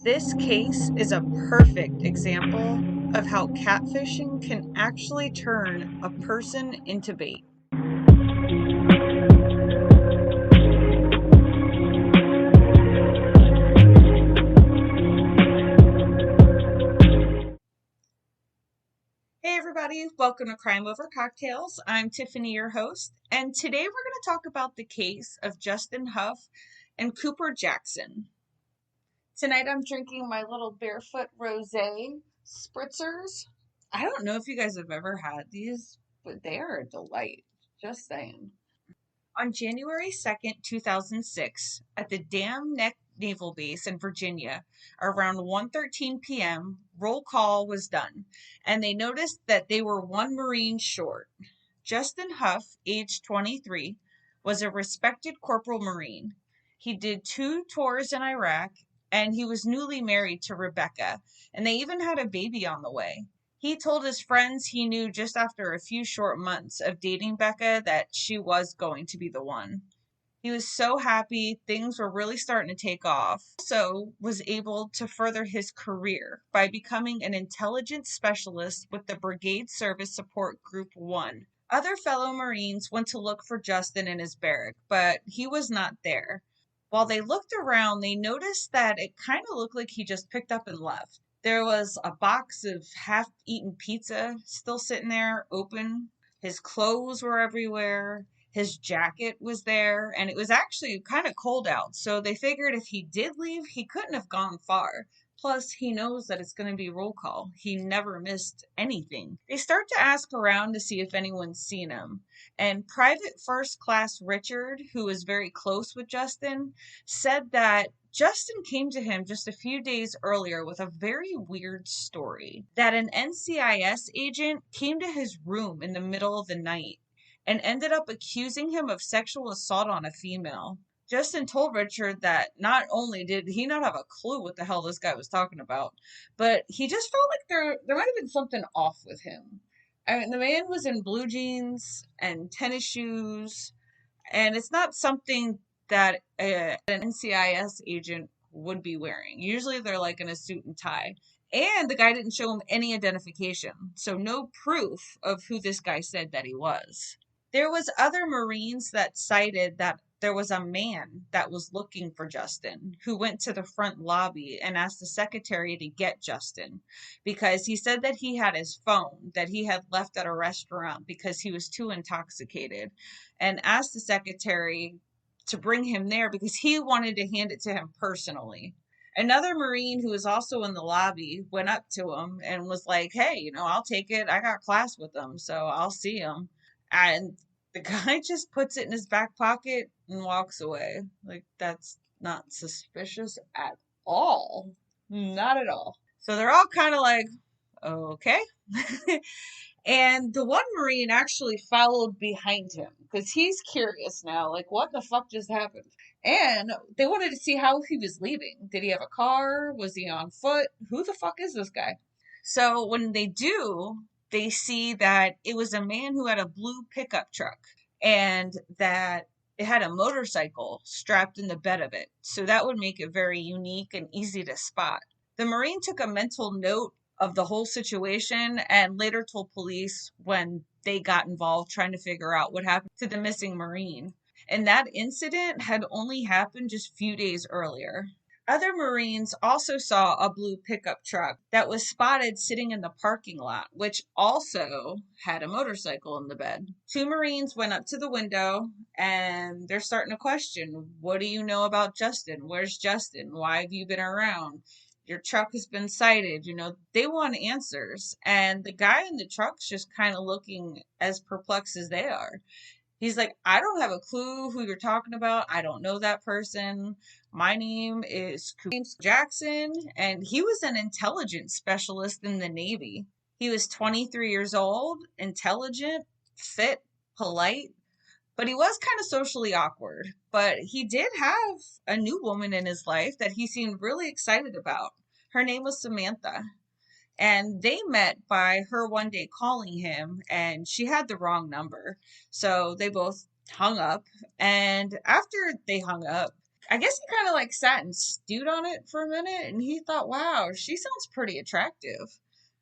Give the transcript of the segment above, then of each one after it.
This case is a perfect example of how catfishing can actually turn a person into bait. Hey everybody, welcome to Crime Over Cocktails. I'm Tiffany, your host, and today we're going to talk about the case of Justin Huff and Cooper Jackson. Tonight I'm drinking my little barefoot rosé spritzers. I don't know if you guys have ever had these, but they are a delight. Just saying. On January 2nd, 2006, at the Dam Neck Naval Base in Virginia, around 1:13 p.m., roll call was done, and they noticed that they were one Marine short. Justin Huff, age 23, was a respected corporal Marine. He did 2 tours in Iraq, and he was newly married to Rebecca, and they even had a baby on the way. He told his friends he knew just after a few short months of dating Becca that she was going to be the one. He was so happy, things were really starting to take off. Also was able to further his career by becoming an intelligence specialist with the Brigade Service Support Group 1. Other fellow Marines went to look for Justin in his barrack, but he was not there. While they looked around, they noticed that it kind of looked like he just picked up and left. There was a box of half-eaten pizza still sitting there, open. His clothes were everywhere. His jacket was there, and it was actually kind of cold out. So they figured if he did leave, he couldn't have gone far. Plus, he knows that it's going to be roll call. He never missed anything. They start to ask around to see if anyone's seen him. And Private First Class Richard, who was very close with Justin, said that Justin came to him just a few days earlier with a very weird story that an NCIS agent came to his room in the middle of the night and ended up accusing him of sexual assault on a female. Justin told Richard that not only did he not have a clue what the hell this guy was talking about, but he just felt like there might have been something off with him. I mean, the man was in blue jeans and tennis shoes, and it's not something that an NCIS agent would be wearing. Usually they're like in a suit and tie. And the guy didn't show him any identification, so no proof of who this guy said that he was. There was other Marines that cited that there was a man that was looking for Justin who went to the front lobby and asked the secretary to get Justin because he said that he had his phone that he had left at a restaurant because he was too intoxicated, and asked the secretary to bring him there because he wanted to hand it to him personally. Another Marine who was also in the lobby went up to him and was like, "Hey, I'll take it. I got class with him, so I'll see him." And the guy just puts it in his back pocket and walks away. Like, that's not suspicious at all. Not at all. So they're all kind of like, okay. And the one Marine actually followed behind him because he's curious now, like, what the fuck just happened? And they wanted to see how he was leaving. Did he have a car? Was he on foot? Who the fuck is this guy? So when they do, they see that it was a man who had a blue pickup truck and that it had a motorcycle strapped in the bed of it. So that would make it very unique and easy to spot. The Marine took a mental note of the whole situation and later told police when they got involved trying to figure out what happened to the missing Marine. And that incident had only happened just a few days earlier. Other Marines also saw a blue pickup truck that was spotted sitting in the parking lot, which also had a motorcycle in the bed. 2 Marines went up to the window and they're starting to question, what do you know about Justin? Where's Justin? Why have you been around? Your truck has been cited. They want answers. And the guy in the truck's just kind of looking as perplexed as they are. He's like, I don't have a clue who you're talking about. I don't know that person. My name is Cooper Jackson, and he was an intelligence specialist in the Navy. He was 23 years old, intelligent, fit, polite, but he was kind of socially awkward. But he did have a new woman in his life that he seemed really excited about. Her name was Samantha. And they met by her one day calling him, and she had the wrong number. So they both hung up. And after they hung up, I guess he kind of like sat and stewed on it for a minute and he thought, wow, she sounds pretty attractive.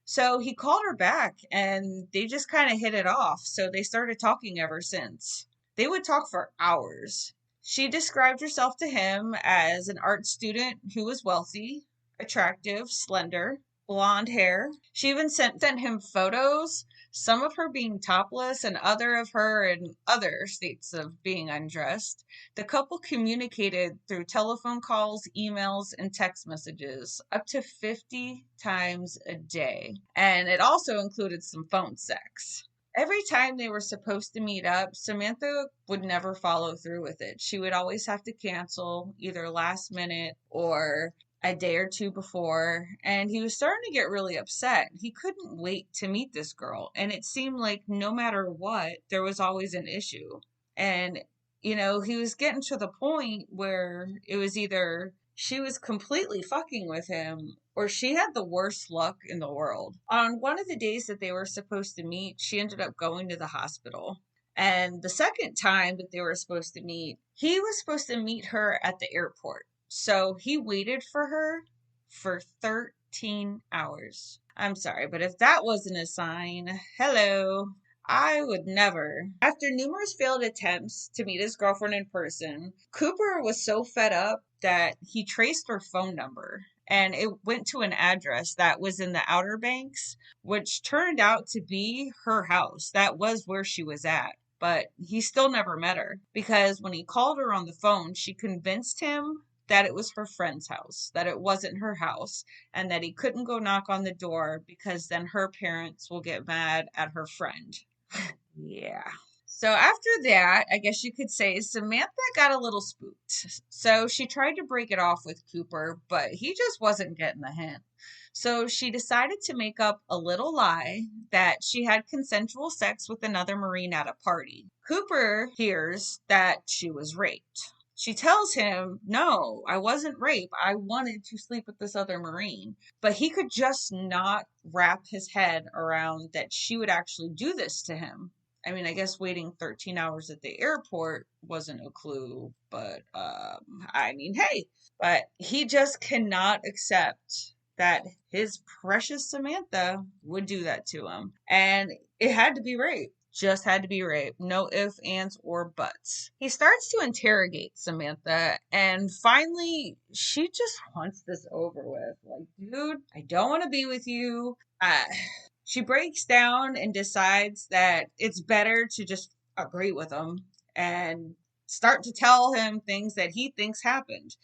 So he called her back and they just kind of hit it off. So they started talking ever since. They would talk for hours. She described herself to him as an art student who was wealthy, attractive, slender, blonde hair. She even sent him photos, some of her being topless and other of her in other states of being undressed. The couple communicated through telephone calls, emails, and text messages up to 50 times a day. And it also included some phone sex. Every time they were supposed to meet up, Samantha would never follow through with it. She would always have to cancel either last minute or a day or two before, and he was starting to get really upset. He couldn't wait to meet this girl, and it seemed like no matter what, there was always an issue. And, he was getting to the point where it was either she was completely fucking with him or she had the worst luck in the world. On one of the days that they were supposed to meet, she ended up going to the hospital. And the second time that they were supposed to meet, he was supposed to meet her at the airport. So he waited for her for 13 hours. I'm sorry, but if that wasn't a sign, hello, I would never. After numerous failed attempts to meet his girlfriend in person, Cooper was so fed up that he traced her phone number and it went to an address that was in the Outer Banks, which turned out to be her house. That was where she was at. But he still never met her because when he called her on the phone, she convinced him that it was her friend's house, that it wasn't her house, and that he couldn't go knock on the door because then her parents will get mad at her friend. Yeah. So after that, I guess you could say Samantha got a little spooked. So she tried to break it off with Cooper, but he just wasn't getting the hint. So she decided to make up a little lie that she had consensual sex with another Marine at a party. Cooper hears that she was raped. She tells him, no, I wasn't raped. I wanted to sleep with this other Marine. But he could just not wrap his head around that she would actually do this to him. I mean, I guess waiting 13 hours at the airport wasn't a clue, but hey, but he just cannot accept that his precious Samantha would do that to him. And it had to be rape. Just had to be rape. No ifs, ands, or buts. He starts to interrogate Samantha, and finally, she just wants this over with. Like, dude, I don't want to be with you. She breaks down and decides that it's better to just agree with him and start to tell him things that he thinks happened.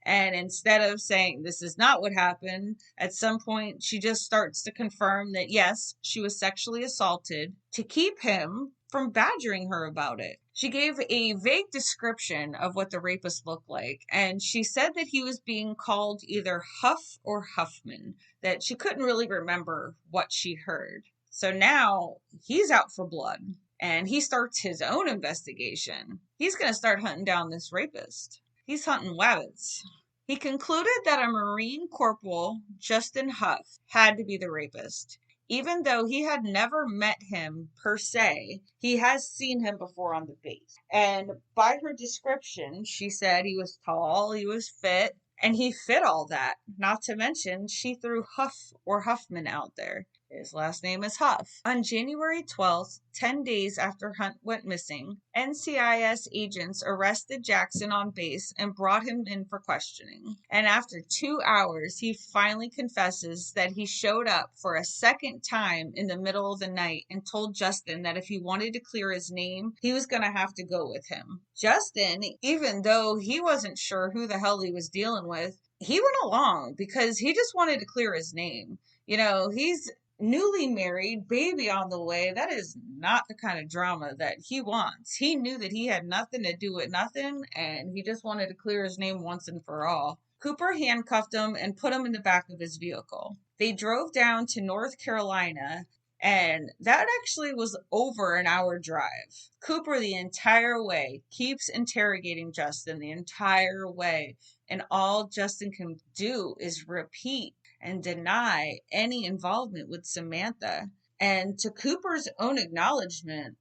And instead of saying this is not what happened, at some point she just starts to confirm that yes, she was sexually assaulted to keep him from badgering her about it. She gave a vague description of what the rapist looked like, and she said that he was being called either Huff or Huffman, that she couldn't really remember what she heard. So now he's out for blood, and he starts his own investigation. He's going to start hunting down this rapist. He's hunting wabbits. He concluded that a Marine Corporal, Justin Huff, had to be the rapist. Even though he had never met him per se, he has seen him before on the base. And by her description, she said he was tall, he was fit, and he fit all that. Not to mention, she threw Huff or Huffman out there. His last name is Huff. On January 12th, 10 days after Hunt went missing, NCIS agents arrested Jackson on base and brought him in for questioning. And after 2 hours, he finally confesses that he showed up for a second time in the middle of the night and told Justin that if he wanted to clear his name, he was going to have to go with him. Justin, even though he wasn't sure who the hell he was dealing with, he went along because he just wanted to clear his name. He's newly married, baby on the way. That is not the kind of drama that he wants. He knew that he had nothing to do with nothing, and he just wanted to clear his name once and for all. Cooper handcuffed him and put him in the back of his vehicle. They drove down to North Carolina, and that actually was over an hour drive. Cooper, the entire way, keeps interrogating Justin the entire way, and all Justin can do is repeat and deny any involvement with Samantha. And to Cooper's own acknowledgement,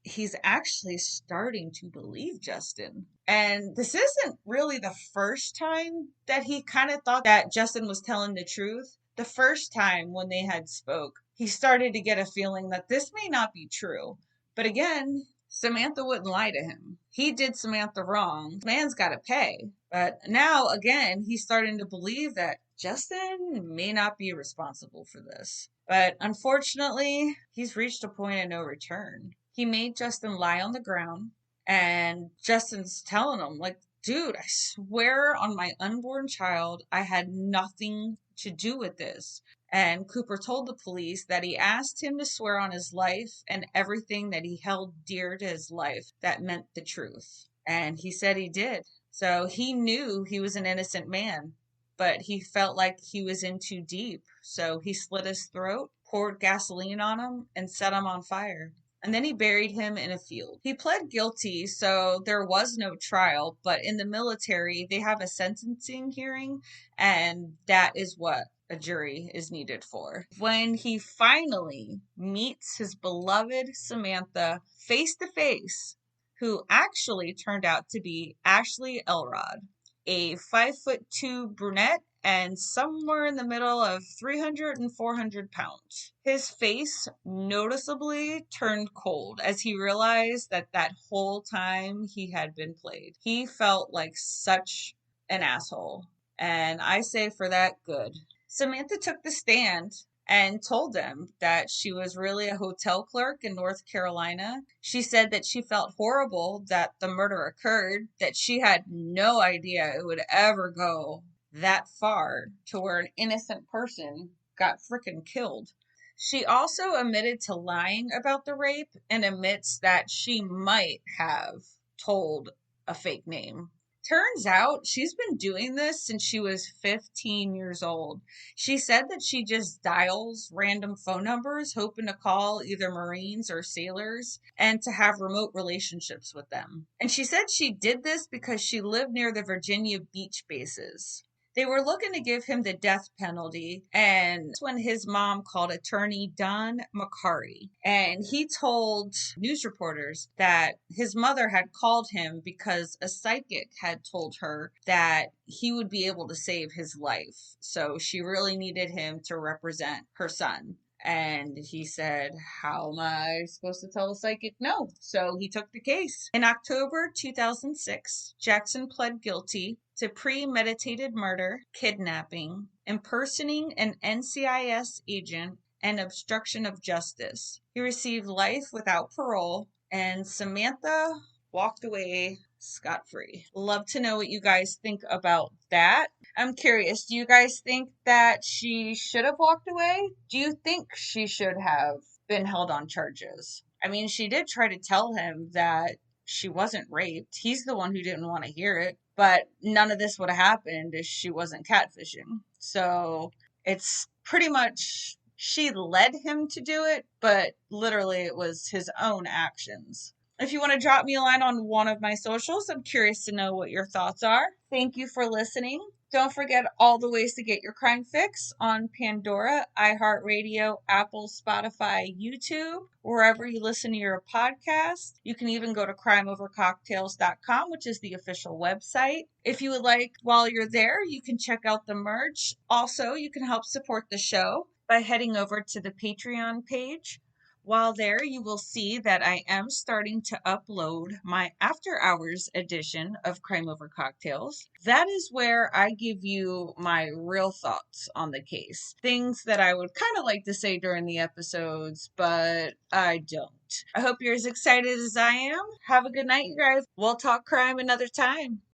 he's actually starting to believe Justin. And this isn't really the first time that he kind of thought that Justin was telling the truth. The first time when they had spoke, he started to get a feeling that this may not be true. But again, Samantha wouldn't lie to him. He did Samantha wrong. Man's got to pay. But now, again, he's starting to believe that Justin may not be responsible for this. But unfortunately, he's reached a point of no return. He made Justin lie on the ground, and Justin's telling him, like, dude, I swear on my unborn child, I had nothing to do with this. And Cooper told the police that he asked him to swear on his life and everything that he held dear to his life that meant the truth. And he said he did. So he knew he was an innocent man, but he felt like he was in too deep. So he slit his throat, poured gasoline on him, and set him on fire. And then he buried him in a field. He pled guilty, so there was no trial, but in the military, they have a sentencing hearing, and that is what a jury is needed for. When he finally meets his beloved Samantha face to face, who actually turned out to be Ashley Elrod, a 5'2" brunette and somewhere in the middle of 300 and 400 pounds. His face noticeably turned cold as he realized that that whole time he had been played. He felt like such an asshole. And I say for that, good. Samantha took the stand and told them that she was really a hotel clerk in North Carolina. She said that she felt horrible that the murder occurred, that she had no idea it would ever go that far to where an innocent person got freaking killed. She also admitted to lying about the rape and admits that she might have told a fake name. Turns out she's been doing this since she was 15 years old. She said that she just dials random phone numbers, hoping to call either Marines or sailors and to have remote relationships with them. And she said she did this because she lived near the Virginia beach bases. They were looking to give him the death penalty, and that's when his mom called attorney Don McCarry. And he told news reporters that his mother had called him because a psychic had told her that he would be able to save his life. So she really needed him to represent her son. And he said, how am I supposed to tell a psychic no? So he took the case. In October 2006, Jackson pled guilty to premeditated murder, kidnapping, impersonating an NCIS agent, and obstruction of justice. He received life without parole, and Samantha walked away scot-free. Love to know what you guys think about that. I'm curious, do you guys think that she should have walked away? Do you think she should have been held on charges? I mean, she did try to tell him that she wasn't raped. He's the one who didn't want to hear it. But none of this would have happened if she wasn't catfishing. So it's pretty much she led him to do it, but literally it was his own actions. If you want to drop me a line on one of my socials, I'm curious to know what your thoughts are. Thank you for listening. Don't forget all the ways to get your crime fix on Pandora, iHeartRadio, Apple, Spotify, YouTube, wherever you listen to your podcast. You can even go to crimeovercocktails.com, which is the official website. If you would like, while you're there, you can check out the merch. Also, you can help support the show by heading over to the Patreon page. While there, you will see that I am starting to upload my after hours edition of Crime Over Cocktails. That is where I give you my real thoughts on the case. Things that I would kind of like to say during the episodes, but I don't. I hope you're as excited as I am. Have a good night, you guys. We'll talk crime another time.